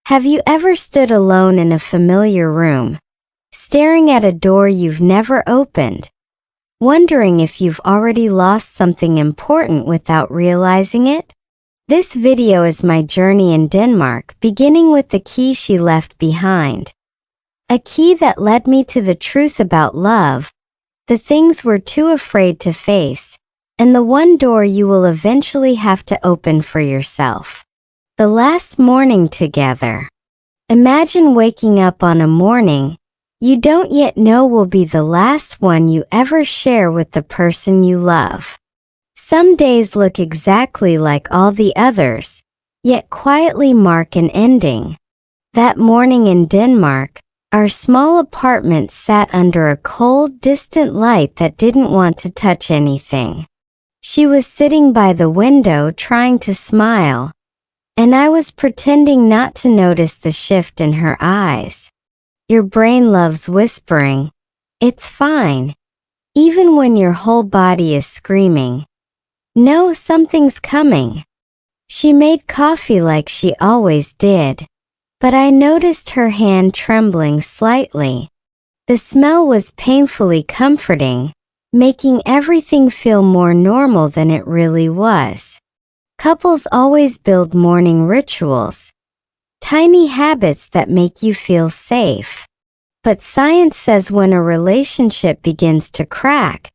Have you ever stood alone in a familiar room, staring at a door you've never opened, wondering if you've already lost something important without realizing it? This video is my journey in Denmark, beginning with the key she left behind. A key that led me to the truth about love, the things we're too afraid to face, and the one door you will eventually have to open for yourself. The last morning together. Imagine waking up on a morning you don't yet know will be the last one you ever share with the person you love. Some days look exactly like all the others, yet quietly mark an ending. That morning in Denmark, our small apartment sat under a cold, distant light that didn't want to touch anything. She was sitting by the window trying to smile, and I was pretending not to notice the shift in her eyes. Your brain loves whispering, "It's fine," even when your whole body is screaming, "No, something's coming." She made coffee like she always did, but I noticed her hand trembling slightly. The smell was painfully comforting, making everything feel more normal than it really was. Couples always build morning rituals, tiny habits that make you feel safe. But science says when a relationship begins to crack,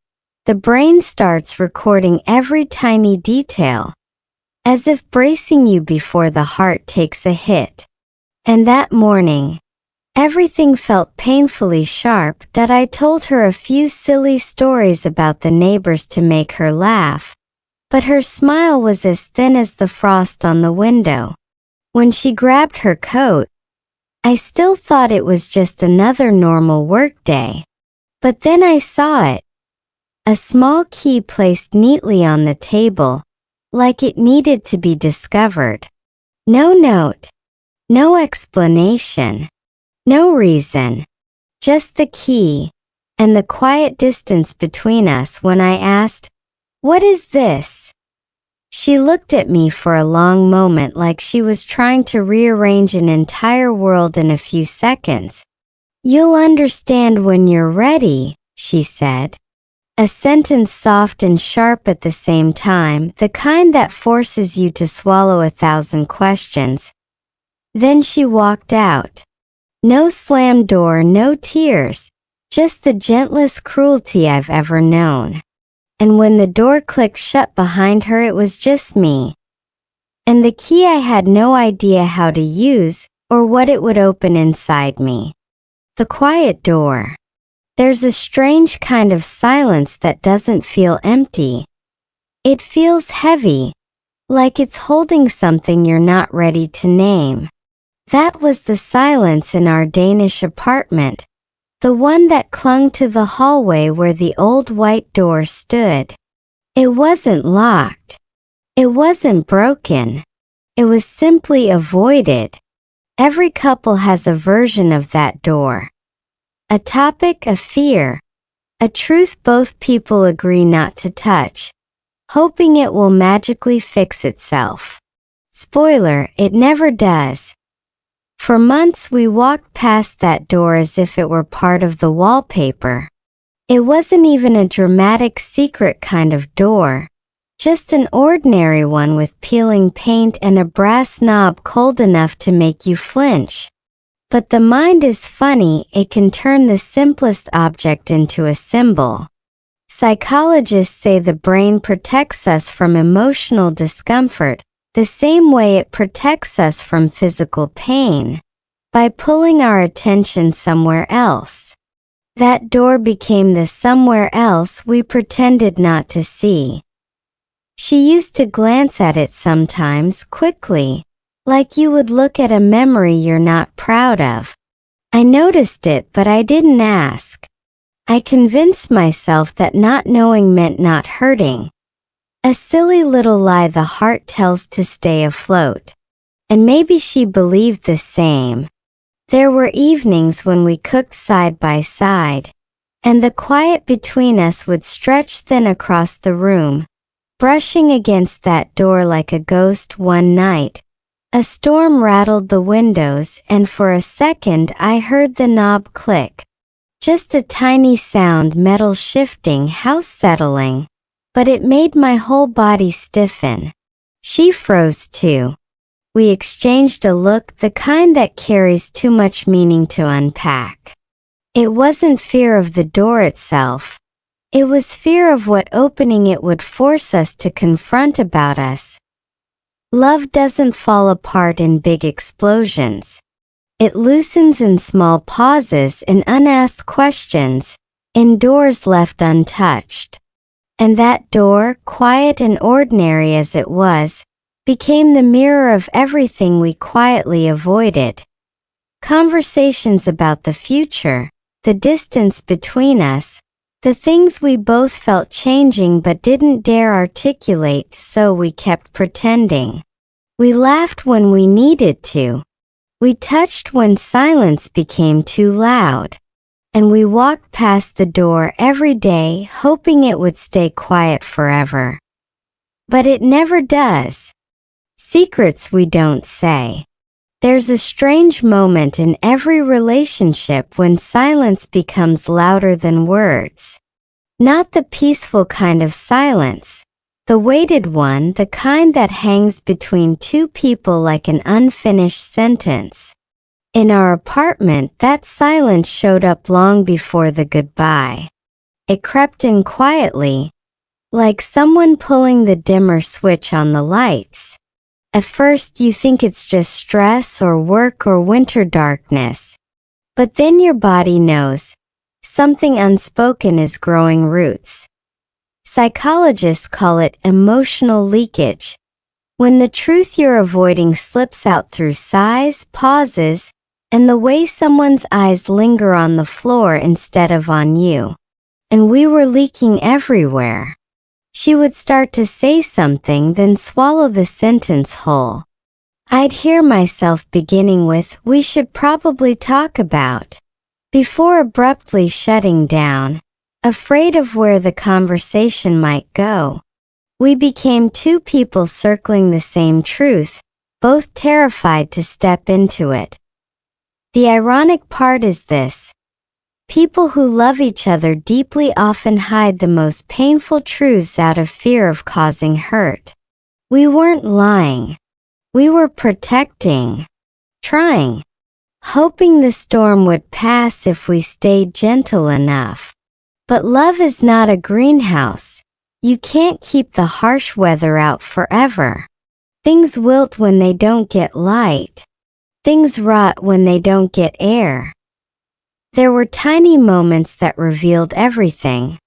the brain starts recording every tiny detail, as if bracing you before the heart takes a hit. And that morning, everything felt painfully sharp. That I told her a few silly stories about the neighbors to make her laugh, but her smile was as thin as the frost on the window. When she grabbed her coat, I still thought it was just another normal workday. But then I saw it. A small key placed neatly on the table, like it needed to be discovered. No note, no explanation, no reason. Just the key, and the quiet distance between us when I asked, "What is this?" She looked at me for a long moment like she was trying to rearrange an entire world in a few seconds. "You'll understand when you're ready," she said. A sentence soft and sharp at the same time, the kind that forces you to swallow 1,000 questions. Then she walked out. No slammed door, no tears, just the gentlest cruelty I've ever known. And when the door clicked shut behind her, it was just me. And the key I had no idea how to use or what it would open inside me. The quiet door. There's a strange kind of silence that doesn't feel empty. It feels heavy, like it's holding something you're not ready to name. That was the silence in our Danish apartment. The one that clung to the hallway where the old white door stood. It wasn't locked. It wasn't broken. It was simply avoided. Every couple has a version of that door. A topic, a fear, a truth both people agree not to touch, hoping it will magically fix itself. Spoiler, it never does. For months we walked past that door as if it were part of the wallpaper. It wasn't even a dramatic secret kind of door, just an ordinary one with peeling paint and a brass knob cold enough to make you flinch. But the mind is funny, it can turn the simplest object into a symbol. Psychologists say the brain protects us from emotional discomfort, the same way it protects us from physical pain, by pulling our attention somewhere else. That door became the somewhere else we pretended not to see. She used to glance at it sometimes quickly, like you would look at a memory you're not proud of. I noticed it, but I didn't ask. I convinced myself that not knowing meant not hurting. A silly little lie the heart tells to stay afloat. And maybe she believed the same. There were evenings when we cooked side by side, and the quiet between us would stretch thin across the room, brushing against that door like a ghost. One night, A storm rattled the windows, and for a second I heard the knob click. Just a tiny sound, metal shifting, house settling, but it made my whole body stiffen. She froze too. We exchanged a look, the kind that carries too much meaning to unpack. It wasn't fear of the door itself. It was fear of what opening it would force us to confront about us. Love doesn't fall apart in big explosions. It loosens in small pauses, in unasked questions, in doors left untouched. And that door, quiet and ordinary as it was, became the mirror of everything we quietly avoided. Conversations about the future, the distance between us, the things we both felt changing but didn't dare articulate, so we kept pretending. We laughed when we needed to. We touched when silence became too loud. And we walked past the door every day, hoping it would stay quiet forever. But it never does. Secrets we don't say. There's a strange moment in every relationship when silence becomes louder than words. Not the peaceful kind of silence, the weighted one, the kind that hangs between two people like an unfinished sentence. In our apartment, that silence showed up long before the goodbye. It crept in quietly, like someone pulling the dimmer switch on the lights. At first you think it's just stress or work or winter darkness. But then your body knows something unspoken is growing roots. Psychologists call it emotional leakage. When the truth you're avoiding slips out through sighs, pauses, and the way someone's eyes linger on the floor instead of on you. And we were leaking everywhere. She would start to say something, then swallow the sentence whole. I'd hear myself beginning with, "We should probably talk about," before abruptly shutting down, afraid of where the conversation might go. We became two people circling the same truth, both terrified to step into it. The ironic part is this. People who love each other deeply often hide the most painful truths out of fear of causing hurt. We weren't lying. We were protecting, trying, hoping the storm would pass if we stayed gentle enough. But love is not a greenhouse. You can't keep the harsh weather out forever. Things wilt when they don't get light. Things rot when they don't get air. There were tiny moments that revealed everything.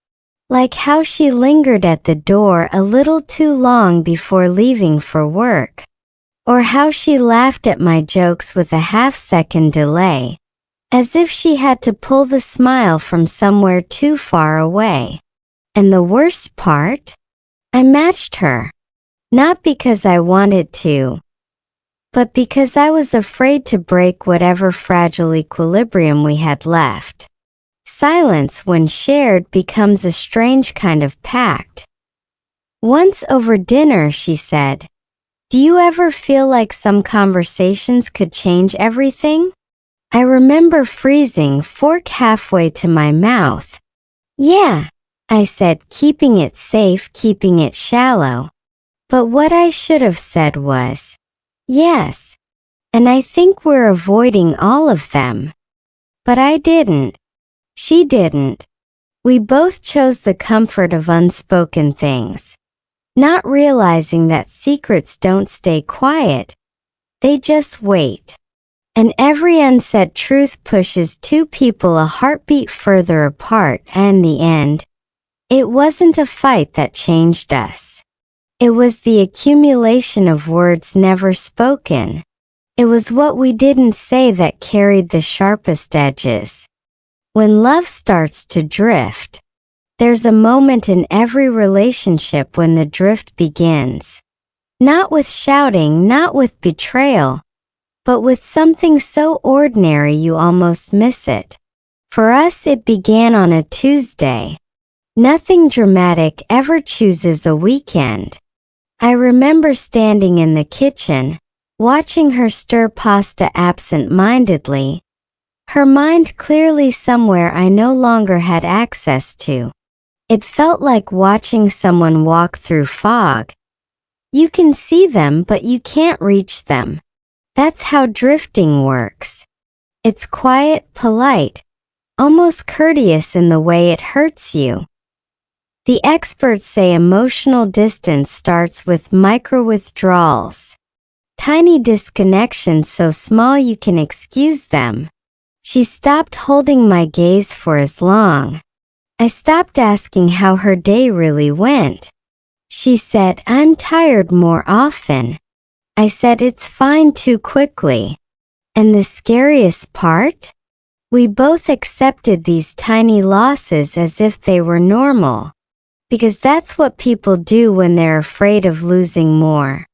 Like how she lingered at the door a little too long before leaving for work. Or how she laughed at my jokes with a half-second delay, as if she had to pull the smile from somewhere too far away. And the worst part? I matched her. Not because I wanted to, but because I was afraid to break whatever fragile equilibrium we had left. Silence, when shared, becomes a strange kind of pact. Once over dinner, she said, "Do you ever feel like some conversations could change everything?" I remember freezing, fork halfway to my mouth. "Yeah," I said, keeping it safe, keeping it shallow. But what I should have said was, "Yes." And I think we're avoiding all of them. But I didn't. She didn't. We both chose the comfort of unspoken things, not realizing that secrets don't stay quiet. They just wait. And every unsaid truth pushes two people a heartbeat further apart, and in the end, it wasn't a fight that changed us. It was the accumulation of words never spoken. It was what we didn't say that carried the sharpest edges. When love starts to drift, there's a moment in every relationship when the drift begins. Not with shouting, not with betrayal, but with something so ordinary you almost miss it. For us, it began on a Tuesday. Nothing dramatic ever chooses a weekend. I remember standing in the kitchen, watching her stir pasta absent-mindedly, her mind clearly somewhere I no longer had access to. It felt like watching someone walk through fog. You can see them, but you can't reach them. That's how drifting works. It's quiet, polite, almost courteous in the way it hurts you. The experts say emotional distance starts with micro-withdrawals. Tiny disconnections so small you can excuse them. She stopped holding my gaze for as long. I stopped asking how her day really went. She said, "I'm tired more often." I said, "It's fine," too quickly. And the scariest part? We both accepted these tiny losses as if they were normal. Because that's what people do when they're afraid of losing more.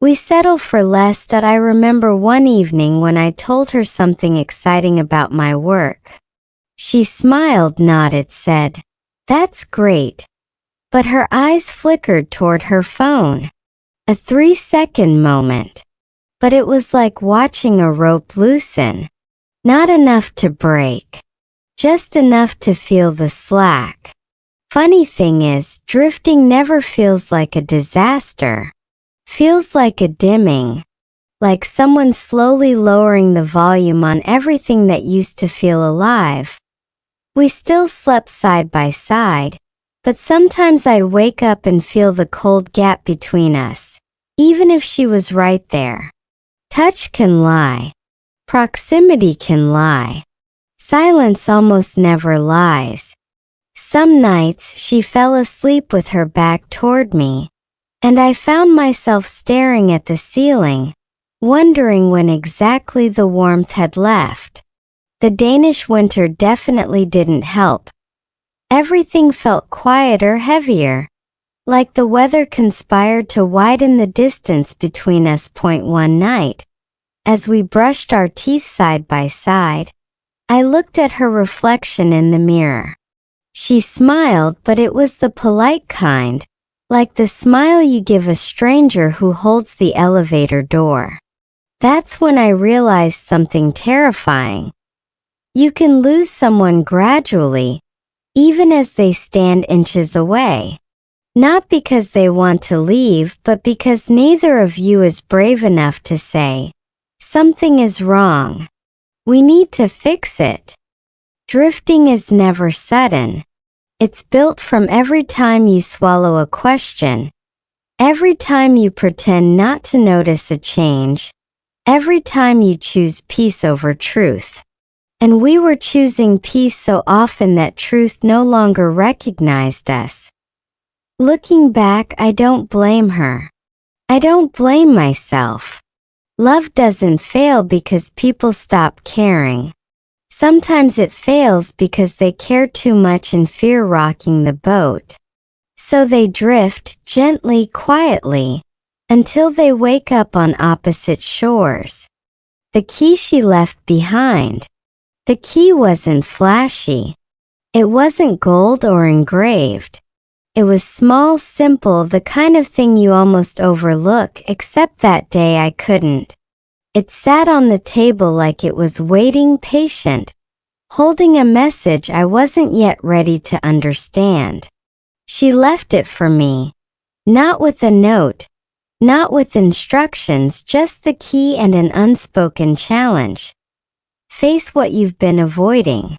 We settle for less. I remember one evening when I told her something exciting about my work. She smiled, nodded, said, "That's great." But her eyes flickered toward her phone. A 3-second moment. But it was like watching a rope loosen. Not enough to break. Just enough to feel the slack. Funny thing is, drifting never feels like a disaster. Feels like a dimming. Like someone slowly lowering the volume on everything that used to feel alive. We still slept side by side, but sometimes I'd wake up and feel the cold gap between us, even if she was right there. Touch can lie. Proximity can lie. Silence almost never lies. Some nights she fell asleep with her back toward me, and I found myself staring at the ceiling, wondering when exactly the warmth had left. The Danish winter definitely didn't help. Everything felt quieter, heavier, like the weather conspired to widen the distance between us. One night, as we brushed our teeth side by side, I looked at her reflection in the mirror. She smiled, but it was the polite kind, like the smile you give a stranger who holds the elevator door. That's when I realized something terrifying. You can lose someone gradually, even as they stand inches away. Not because they want to leave, but because neither of you is brave enough to say, "Something is wrong. We need to fix it." Drifting is never sudden. It's built from every time you swallow a question, every time you pretend not to notice a change, every time you choose peace over truth. And we were choosing peace so often that truth no longer recognized us. Looking back, I don't blame her. I don't blame myself. Love doesn't fail because people stop caring. Sometimes it fails because they care too much and fear rocking the boat. So they drift gently, quietly, until they wake up on opposite shores. The key she left behind. The key wasn't flashy. It wasn't gold or engraved. It was small, simple, the kind of thing you almost overlook, except that day I couldn't. It sat on the table like it was waiting, patient, holding a message I wasn't yet ready to understand. She left it for me. Not with a note, not with instructions, just the key and an unspoken challenge. Face what you've been avoiding.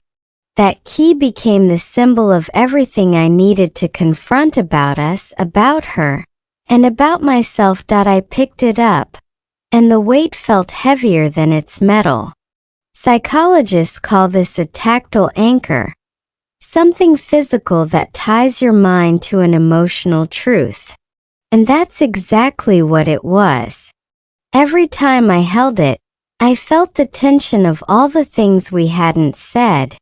That key became the symbol of everything I needed to confront about us, about her, and about myself. I picked it up, and the weight felt heavier than its metal. Psychologists call this a tactile anchor, something physical that ties your mind to an emotional truth. And that's exactly what it was. Every time I held it, I felt the tension of all the things we hadn't said.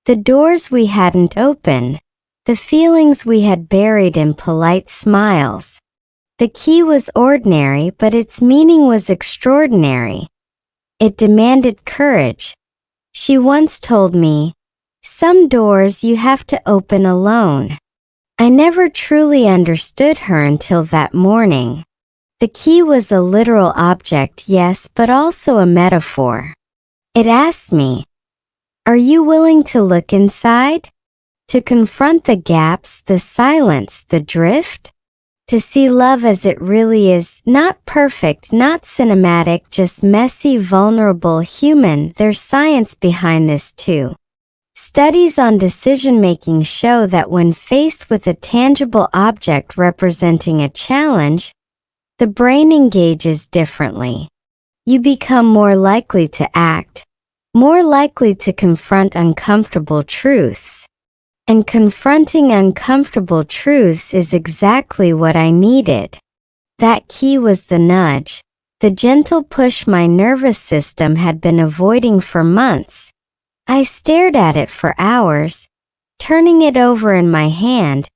The doors we hadn't opened, the feelings we had buried in polite smiles. The key was ordinary, but its meaning was extraordinary. It demanded courage. She once told me, "Some doors you have to open alone." I never truly understood her until that morning. The key was a literal object, yes, but also a metaphor. It asked me, are you willing to look inside? To confront the gaps, the silence, the drift? To see love as it really is, not perfect, not cinematic, just messy, vulnerable, human. There's science behind this too. Studies on decision-making show that when faced with a tangible object representing a challenge, the brain engages differently. You become more likely to act, more likely to confront uncomfortable truths. And confronting uncomfortable truths is exactly what I needed. That key was the nudge, the gentle push my nervous system had been avoiding for months. I stared at it for hours, turning it over in my hand,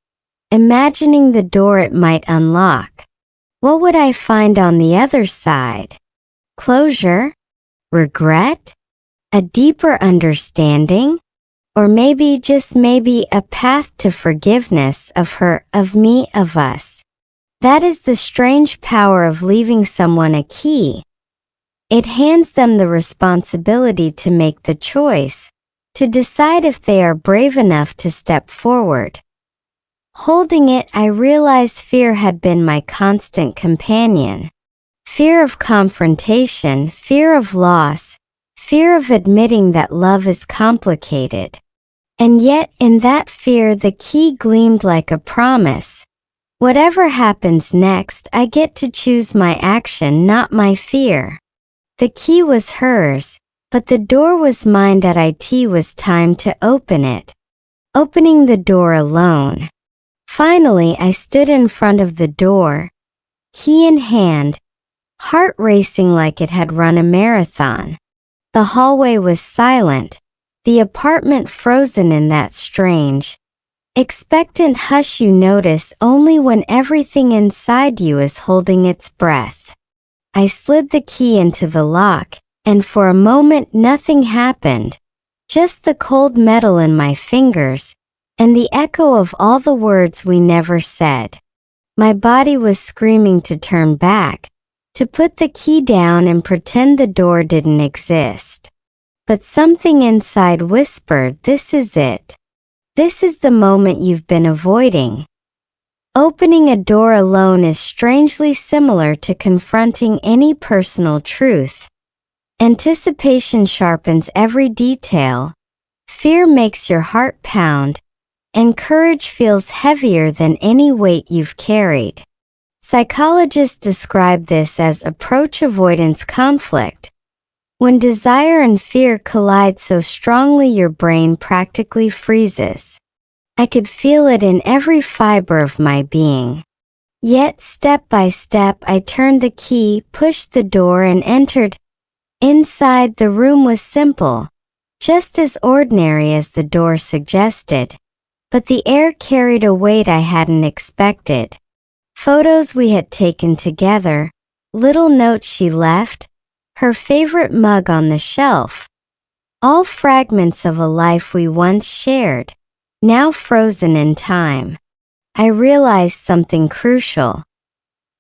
imagining the door it might unlock. What would I find on the other side? Closure? Regret? A deeper understanding? Or maybe, just maybe, a path to forgiveness of her, of me, of us. That is the strange power of leaving someone a key. It hands them the responsibility to make the choice, to decide if they are brave enough to step forward. Holding it, I realized fear had been my constant companion. Fear of confrontation, fear of loss, fear of admitting that love is complicated. And yet, in that fear, the key gleamed like a promise. Whatever happens next, I get to choose my action, not my fear. The key was hers, but the door was mine. It was time to open it. Opening the door alone. Finally, I stood in front of the door, key in hand, heart racing like it had run a marathon. The hallway was silent, the apartment frozen in that strange, expectant hush you notice only when everything inside you is holding its breath. I slid the key into the lock, and for a moment nothing happened, just the cold metal in my fingers, and the echo of all the words we never said. My body was screaming to turn back, to put the key down and pretend the door didn't exist. But something inside whispered, this is it. This is the moment you've been avoiding. Opening a door alone is strangely similar to confronting any personal truth. Anticipation sharpens every detail. Fear makes your heart pound, and courage feels heavier than any weight you've carried. Psychologists describe this as approach avoidance conflict, when desire and fear collide so strongly your brain practically freezes. I could feel it in every fiber of my being. Yet step by step I turned the key, pushed the door, and entered. Inside, the room was simple, just as ordinary as the door suggested, but the air carried a weight I hadn't expected. Photos we had taken together, little notes she left, her favorite mug on the shelf, all fragments of a life we once shared, now frozen in time. I realized something crucial.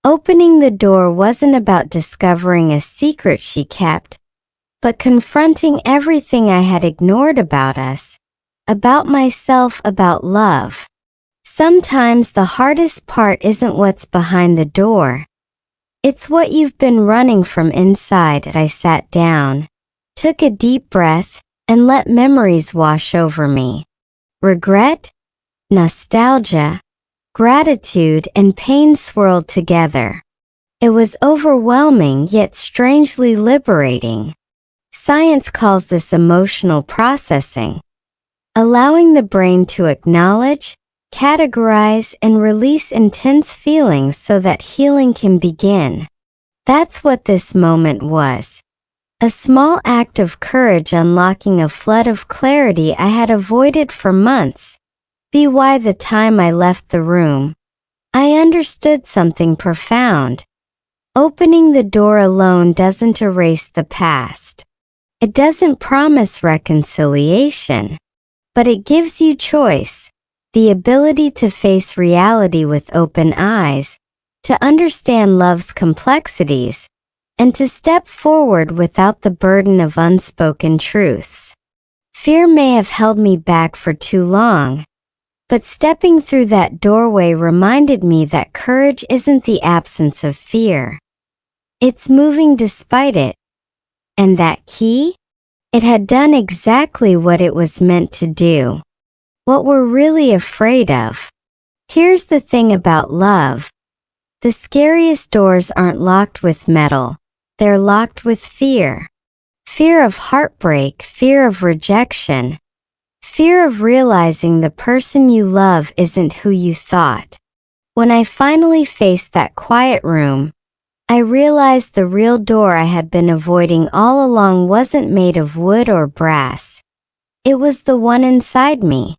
Opening the door wasn't about discovering a secret she kept, but confronting everything I had ignored about us, about myself, about love. Sometimes the hardest part isn't what's behind the door. It's what you've been running from inside. I sat down, took a deep breath, and let memories wash over me. Regret, nostalgia, gratitude, and pain swirled together. It was overwhelming yet strangely liberating. Science calls this emotional processing, allowing the brain to acknowledge, categorize, and release intense feelings so that healing can begin. That's what this moment was. A small act of courage unlocking a flood of clarity I had avoided for months. By the time I left the room, I understood something profound. Opening the door alone doesn't erase the past. It doesn't promise reconciliation, but it gives you choice. The ability to face reality with open eyes, to understand love's complexities, and to step forward without the burden of unspoken truths. Fear may have held me back for too long, but stepping through that doorway reminded me that courage isn't the absence of fear. It's moving despite it. And that key? It had done exactly what it was meant to do. What we're really afraid of. Here's the thing about love. The scariest doors aren't locked with metal. They're locked with fear. Fear of heartbreak, fear of rejection, fear of realizing the person you love isn't who you thought. When I finally faced that quiet room, I realized the real door I had been avoiding all along wasn't made of wood or brass. It was the one inside me.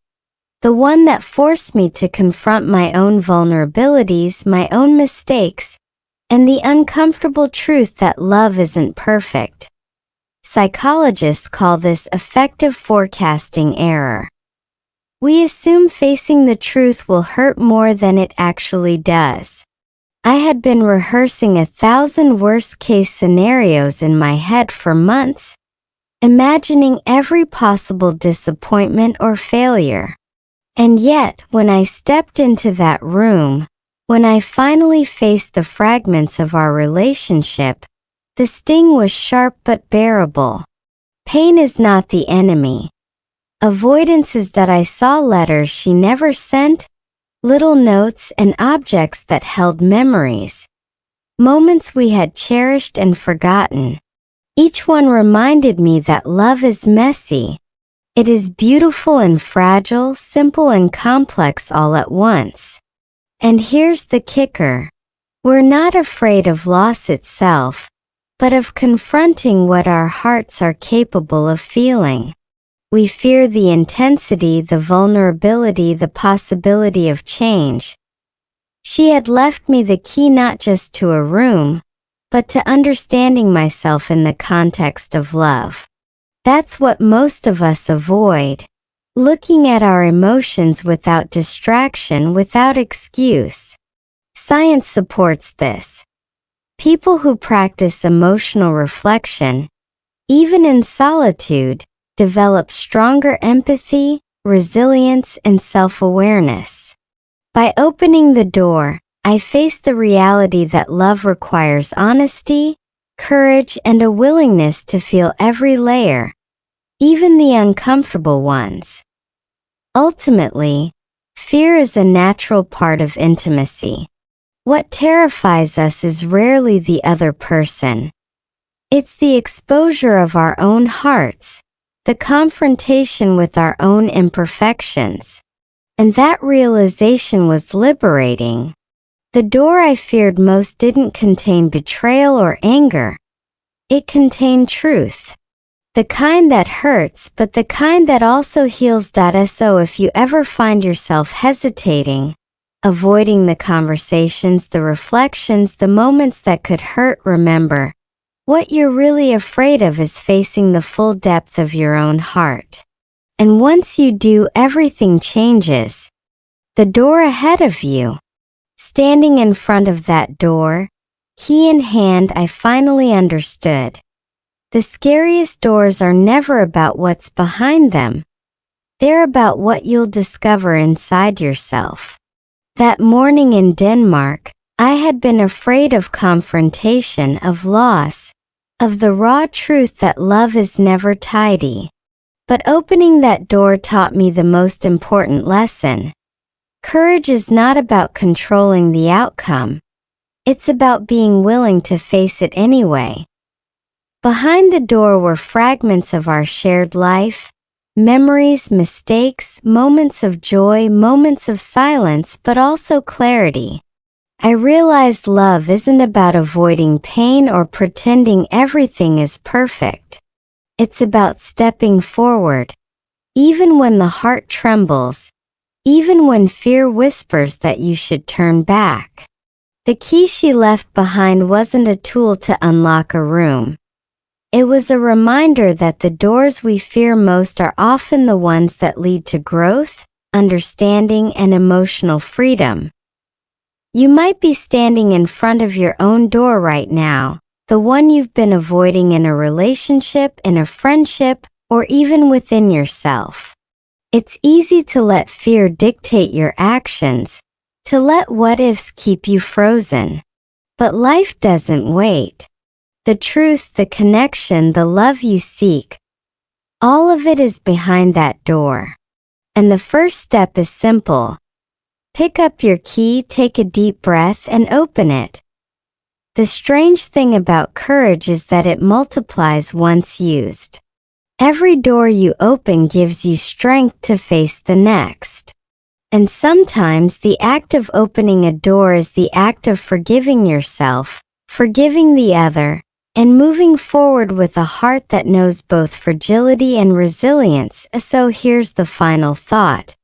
The one that forced me to confront my own vulnerabilities, my own mistakes, and the uncomfortable truth that love isn't perfect. Psychologists call this affective forecasting error. We assume facing the truth will hurt more than it actually does. I had been rehearsing 1,000 worst-case scenarios in my head for months, imagining every possible disappointment or failure. And yet, when I stepped into that room, when I finally faced the fragments of our relationship, the sting was sharp but bearable. Pain is not the enemy. Avoidance is that I saw letters she never sent, little notes and objects that held memories, moments we had cherished and forgotten. Each one reminded me that love is messy. It is beautiful and fragile, simple and complex all at once. And here's the kicker. We're not afraid of loss itself, but of confronting what our hearts are capable of feeling. We fear the intensity, the vulnerability, the possibility of change. She had left me the key not just to a room, but to understanding myself in the context of love. That's what most of us avoid. Looking at our emotions without distraction, without excuse. Science supports this. People who practice emotional reflection, even in solitude, develop stronger empathy, resilience, and self-awareness. By opening the door, I faced the reality that love requires honesty, courage, and a willingness to feel every layer, even the uncomfortable ones. Ultimately, fear is a natural part of intimacy. What terrifies us is rarely the other person. It's the exposure of our own hearts, the confrontation with our own imperfections. And that realization was liberating. The door I feared most didn't contain betrayal or anger. It contained truth. The kind that hurts, but the kind that also heals. So if you ever find yourself hesitating, avoiding the conversations, the reflections, the moments that could hurt, remember, what you're really afraid of is facing the full depth of your own heart. And once you do, everything changes. The door ahead of you. Standing in front of that door, key in hand, I finally understood. The scariest doors are never about what's behind them. They're about what you'll discover inside yourself. That morning in Denmark, I had been afraid of confrontation, of loss, of the raw truth that love is never tidy. But opening that door taught me the most important lesson. Courage is not about controlling the outcome. It's about being willing to face it anyway. Behind the door were fragments of our shared life, memories, mistakes, moments of joy, moments of silence, but also clarity. I realized love isn't about avoiding pain or pretending everything is perfect. It's about stepping forward, even when the heart trembles, even when fear whispers that you should turn back. The key she left behind wasn't a tool to unlock a room. It was a reminder that the doors we fear most are often the ones that lead to growth, understanding, and emotional freedom. You might be standing in front of your own door right now, the one you've been avoiding in a relationship, in a friendship, or even within yourself. It's easy to let fear dictate your actions, to let what-ifs keep you frozen. But life doesn't wait. The truth, the connection, the love you seek, all of it is behind that door. And the first step is simple. Pick up your key, take a deep breath, and open it. The strange thing about courage is that it multiplies once used. Every door you open gives you strength to face the next. And sometimes the act of opening a door is the act of forgiving yourself, forgiving the other, and moving forward with a heart that knows both fragility and resilience. So here's the final thought.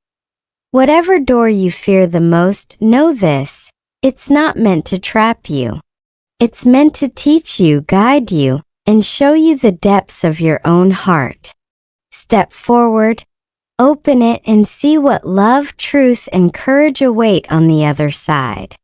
Whatever door you fear the most, know this: it's not meant to trap you. It's meant to teach you, guide you, and show you the depths of your own heart. Step forward, open it, and see what love, truth, and courage await on the other side.